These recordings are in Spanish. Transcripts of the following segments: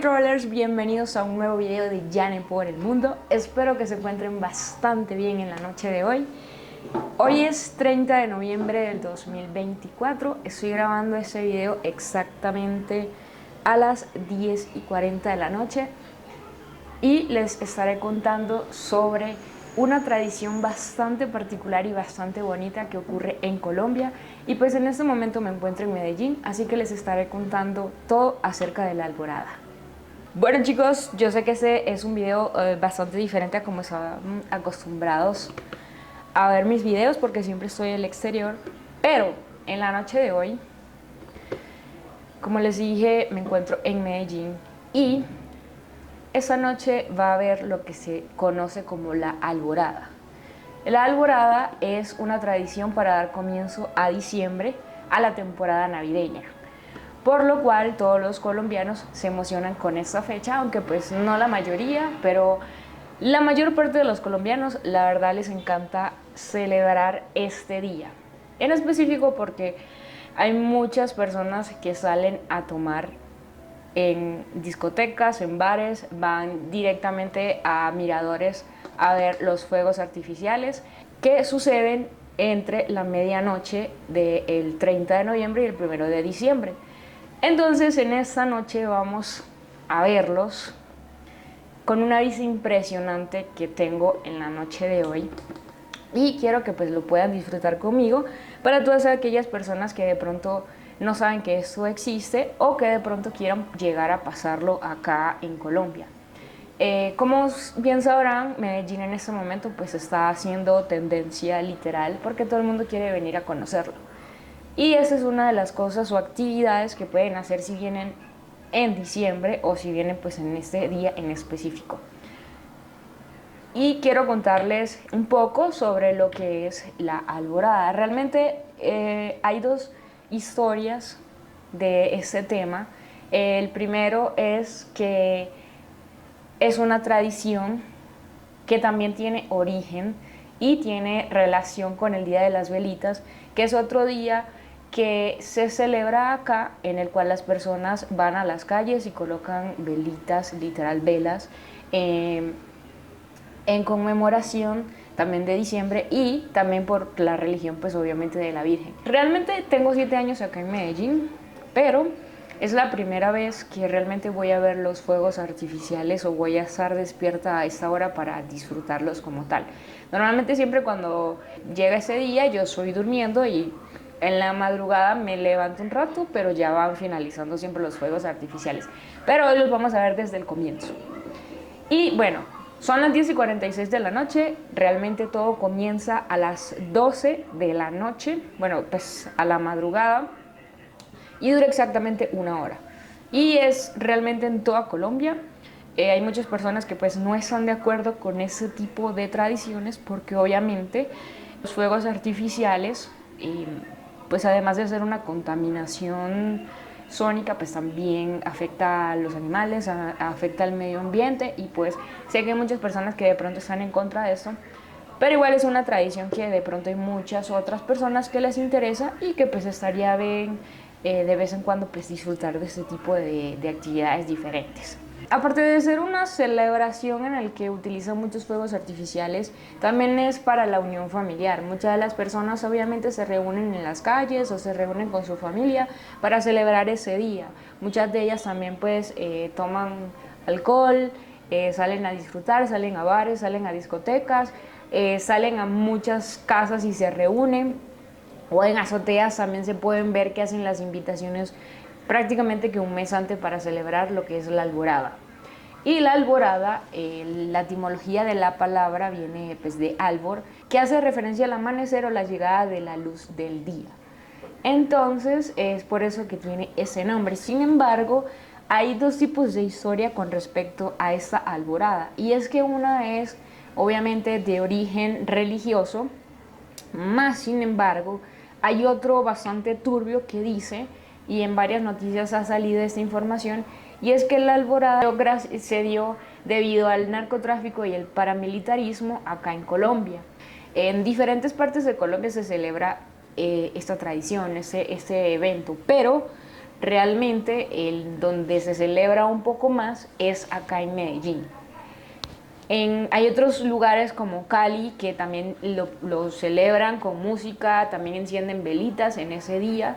Rollers, bienvenidos a un nuevo video de Jane por el Mundo. Espero que se encuentren bastante bien en la noche de hoy. Hoy es 30 de noviembre del 2024. Estoy grabando este video exactamente a las 10:40 de la noche y les estaré contando sobre una tradición bastante particular y bastante bonita que ocurre en Colombia. Y pues en este momento me encuentro en Medellín, así que les estaré contando todo acerca de la Alborada. Bueno chicos, yo sé que este es un video bastante diferente a como están acostumbrados a ver mis videos, porque siempre estoy en el exterior, pero en la noche de hoy, como les dije, me encuentro en Medellín y esta noche va a haber lo que se conoce como la Alborada. La Alborada es una tradición para dar comienzo a diciembre, a la temporada navideña, por lo cual todos los colombianos se emocionan con esta fecha, aunque pues no la mayoría, pero la mayor parte de los colombianos la verdad les encanta celebrar este día, en específico porque hay muchas personas que salen a tomar en discotecas, en bares, van directamente a miradores a ver los fuegos artificiales que suceden entre la medianoche del 30 de noviembre y el 1 de diciembre. Entonces en esta noche vamos a verlos con una vista impresionante que tengo en la noche de hoy, y quiero que pues lo puedan disfrutar conmigo, para todas aquellas personas que de pronto no saben que esto existe o que de pronto quieran llegar a pasarlo acá en Colombia. Como bien sabrán, Medellín en este momento pues está haciendo tendencia literal porque todo el mundo quiere venir a conocerlo. Y esa es una de las cosas o actividades que pueden hacer si vienen en diciembre o si vienen pues en este día en específico. Y quiero contarles un poco sobre lo que es la Alborada. Realmente hay dos historias de este tema. El primero es que es una tradición que también tiene origen y tiene relación con el Día de las Velitas, que es otro día que se celebra acá, en el cual las personas van a las calles y colocan velitas, literal velas, en conmemoración también de diciembre y también por la religión pues obviamente de la Virgen. Realmente tengo 7 años acá en Medellín, pero es la primera vez que realmente voy a ver los fuegos artificiales o voy a estar despierta a esta hora para disfrutarlos como tal. Normalmente siempre cuando llega ese día yo estoy durmiendo y en la madrugada me levanto un rato, pero ya van finalizando siempre los fuegos artificiales. Pero hoy los vamos a ver desde el comienzo. Y bueno, son las 10:46 de la noche, realmente todo comienza a las 12 de la noche, bueno, pues a la madrugada, y dura exactamente 1 hora. Y es realmente en toda Colombia. Hay muchas personas que pues no están de acuerdo con ese tipo de tradiciones porque obviamente los fuegos artificiales, pues además de ser una contaminación sónica, pues también afecta a los animales, afecta al medio ambiente, y pues sé que hay muchas personas que de pronto están en contra de esto, pero igual es una tradición que de pronto hay muchas otras personas que les interesa y que pues estaría bien de vez en cuando pues disfrutar de este tipo de actividades diferentes. Aparte de ser una celebración en la que utilizan muchos fuegos artificiales, también es para la unión familiar. Muchas de las personas obviamente se reúnen en las calles o se reúnen con su familia para celebrar ese día. Muchas de ellas también pues toman alcohol, salen a disfrutar, salen a bares, salen a discotecas, salen a muchas casas y se reúnen, o en azoteas también se pueden ver que hacen las invitaciones prácticamente que un mes antes para celebrar lo que es la Alborada. Y la Alborada, la etimología de la palabra viene pues de albor, que hace referencia al amanecer o la llegada de la luz del día. Entonces es por eso que tiene ese nombre. Sin embargo, hay dos tipos de historia con respecto a esta Alborada, y es que una es obviamente de origen religioso, más sin embargo hay otro bastante turbio que dice, y en varias noticias ha salido esta información, y es que la Alborada se dio debido al narcotráfico y el paramilitarismo acá en Colombia. En diferentes partes de Colombia se celebra esta tradición, este evento, pero realmente el donde se celebra un poco más es acá en Medellín. Hay otros lugares como Cali que también lo celebran con música, también encienden velitas en este día,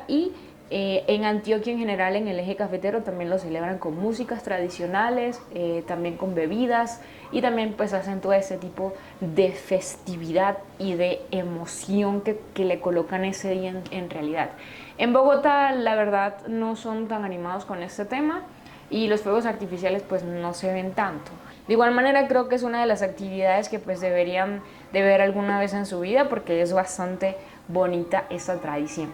y en Antioquia en general, en el eje cafetero, también lo celebran con músicas tradicionales, también con bebidas, y también pues hacen todo ese tipo de festividad y de emoción que le colocan ese día en realidad. En Bogotá, la verdad, no son tan animados con este tema y los fuegos artificiales pues no se ven tanto. De igual manera creo que es una de las actividades que pues deberían de ver alguna vez en su vida, porque es bastante bonita esta tradición.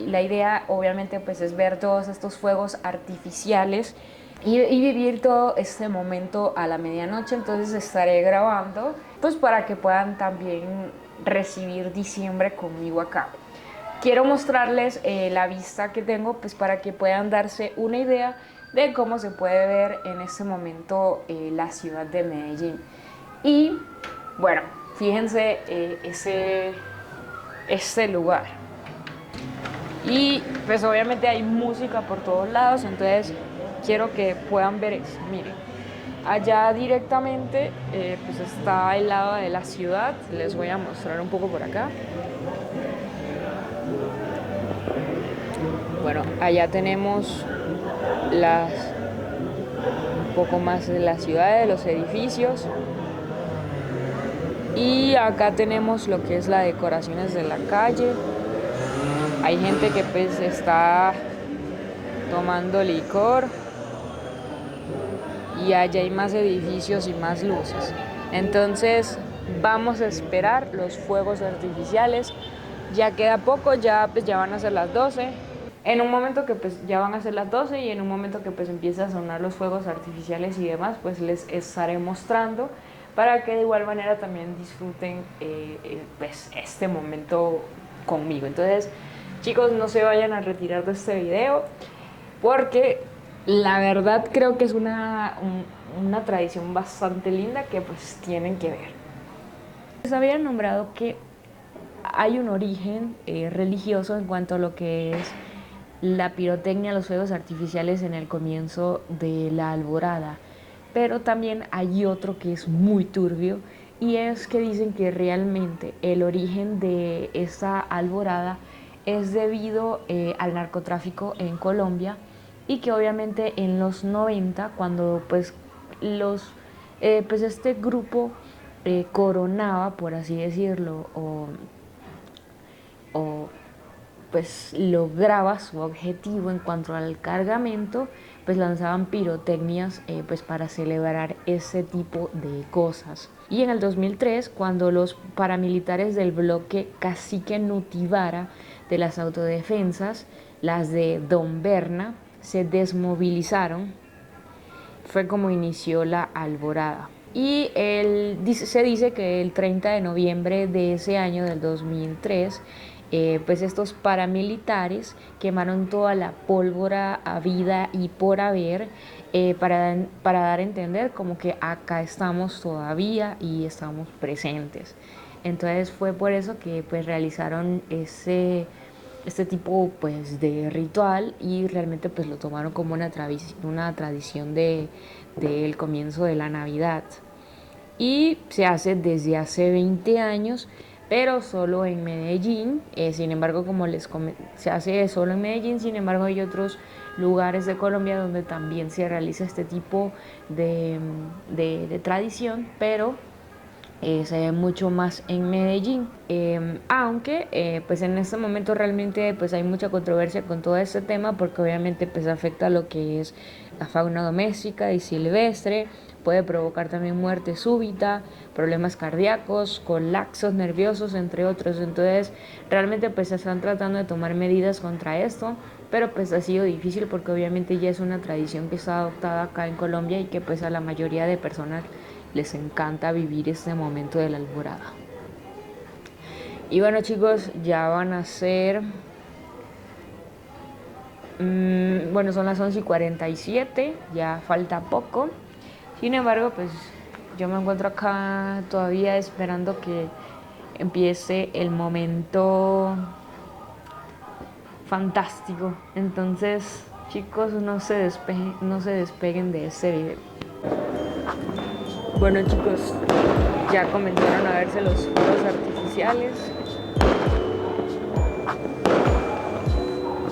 La idea obviamente pues es ver todos estos fuegos artificiales y vivir todo este momento a la medianoche. Entonces estaré grabando pues para que puedan también recibir diciembre conmigo acá. Quiero mostrarles la vista que tengo pues para que puedan darse una idea de cómo se puede ver en este momento la ciudad de Medellín. Y bueno, fíjense este lugar. Y pues obviamente hay música por todos lados, entonces quiero que puedan ver eso. Miren, allá directamente pues está el lado de la ciudad. Les voy a mostrar un poco por acá. Bueno, allá tenemos un poco más de la ciudad, de los edificios. Y acá tenemos lo que es las decoraciones de la calle. Hay gente que pues está tomando licor. Y allá hay más edificios y más luces. Entonces vamos a esperar los fuegos artificiales. Ya queda poco, ya van a ser las 12. En un momento que pues ya van a ser las 12 y en un momento que pues empieza a sonar los fuegos artificiales y demás, pues les estaré mostrando para que de igual manera también disfruten pues este momento conmigo. Entonces, chicos, no se vayan a retirar de este video porque la verdad creo que es una tradición bastante linda que pues tienen que ver. Les había nombrado que hay un origen religioso en cuanto a lo que es la pirotecnia, los fuegos artificiales en el comienzo de la alborada, pero también hay otro que es muy turbio, y es que dicen que realmente el origen de esa alborada es debido al narcotráfico en Colombia, y que obviamente en los 90 cuando pues pues este grupo coronaba, por así decirlo, o pues lograba su objetivo en cuanto al cargamento, pues lanzaban pirotecnias pues para celebrar ese tipo de cosas. Y en el 2003, cuando los paramilitares del bloque Cacique Nutibara de las autodefensas, las de Don Berna, se desmovilizaron, fue como inició la alborada. Y se dice que el 30 de noviembre de ese año, del 2003, pues estos paramilitares quemaron toda la pólvora habida y por haber, para dar a entender como que acá estamos todavía y estamos presentes. Entonces fue por eso que pues realizaron este tipo pues de ritual, y realmente pues lo tomaron como una tradición del comienzo de la Navidad, y se hace desde hace 20 años, pero solo en Medellín. Sin embargo, como les comenté, se hace solo en Medellín. Sin embargo, hay otros lugares de Colombia donde también se realiza este tipo de tradición, pero se ve mucho más en Medellín, aunque pues en este momento realmente pues hay mucha controversia con todo este tema, porque obviamente pues afecta a lo que es la fauna doméstica y silvestre, puede provocar también muerte súbita, problemas cardíacos, colapsos nerviosos, entre otros. Entonces realmente pues se están tratando de tomar medidas contra esto, pero pues ha sido difícil porque obviamente ya es una tradición que está adoptada acá en Colombia y que pues a la mayoría de personas les encanta vivir este momento de la alborada. Y bueno, chicos, ya van a ser bueno, son las 11:47, ya falta poco. Sin embargo, pues yo me encuentro acá todavía esperando que empiece el momento fantástico. Entonces, chicos, no se despeguen de este video. Bueno, chicos, ya comenzaron a verse los fuegos artificiales.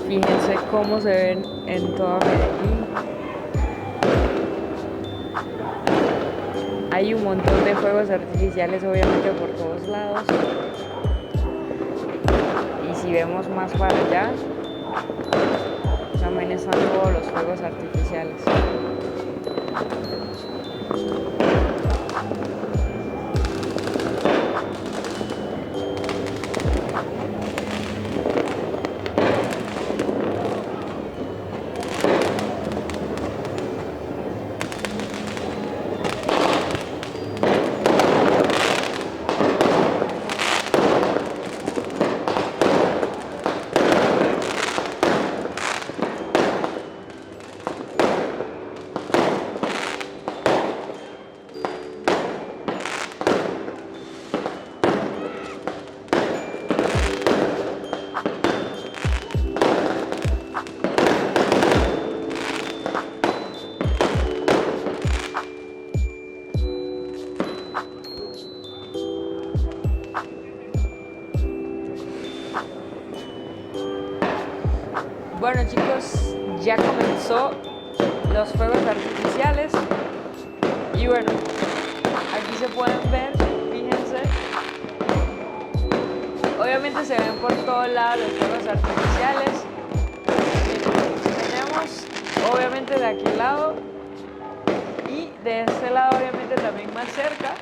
Fíjense cómo se ven en toda Medellín. Hay un montón de fuegos artificiales, obviamente, por todos lados. Y si vemos más para allá, también están todos los fuegos artificiales. Bueno, chicos, ya comenzó los fuegos artificiales y bueno, aquí se pueden ver, fíjense, obviamente se ven por todos lados los fuegos artificiales. Tenemos obviamente de aquel lado y de este lado obviamente también más cerca.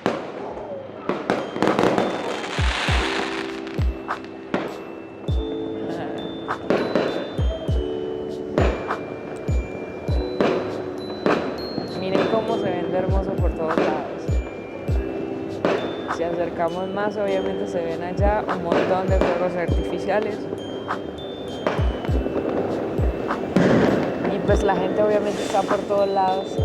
Miren cómo se ven de hermoso por todos lados. Si acercamos más, obviamente se ven allá un montón de fuegos artificiales. Y pues la gente obviamente está por todos lados.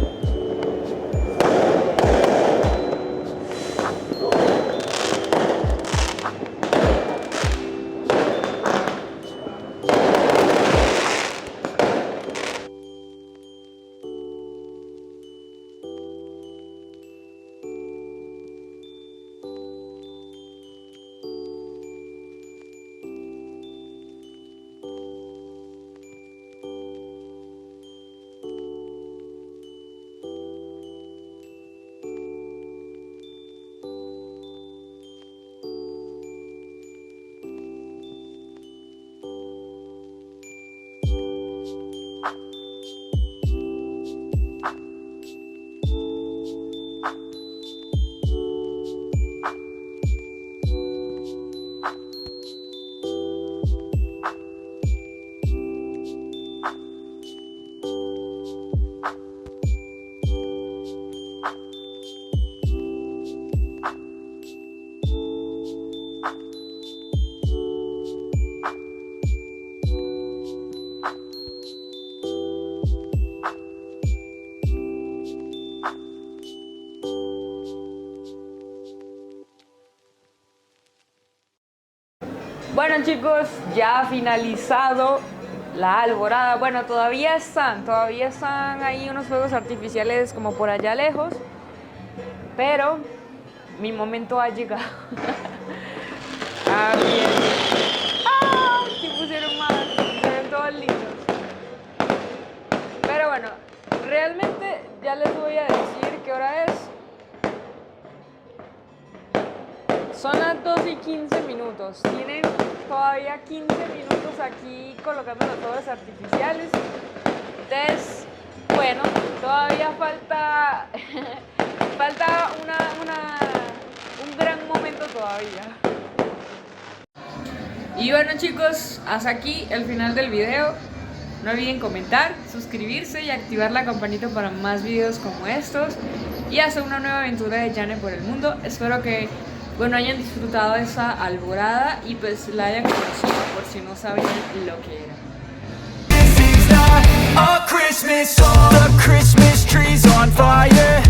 Bueno, chicos, ya ha finalizado la alborada. Bueno, todavía están ahí unos fuegos artificiales como por allá lejos, pero mi momento ha llegado. Ah, bien. ¡Ah! Sí pusieron más, se ven todos lindos. Pero bueno, realmente ya les voy a decir qué hora es. Son las 2:15. Tienen todavía 15 minutos aquí colocando los fuegos artificiales. Entonces, bueno, todavía falta un gran momento todavía. Y bueno, chicos, hasta aquí el final del video. No olviden comentar, suscribirse y activar la campanita para más videos como estos y hacer una nueva aventura de Jane por el mundo. Espero que hayan disfrutado de esa alborada y pues la hayan conocido por si no sabían lo que era. This is not a Christmas song. The Christmas tree's on fire.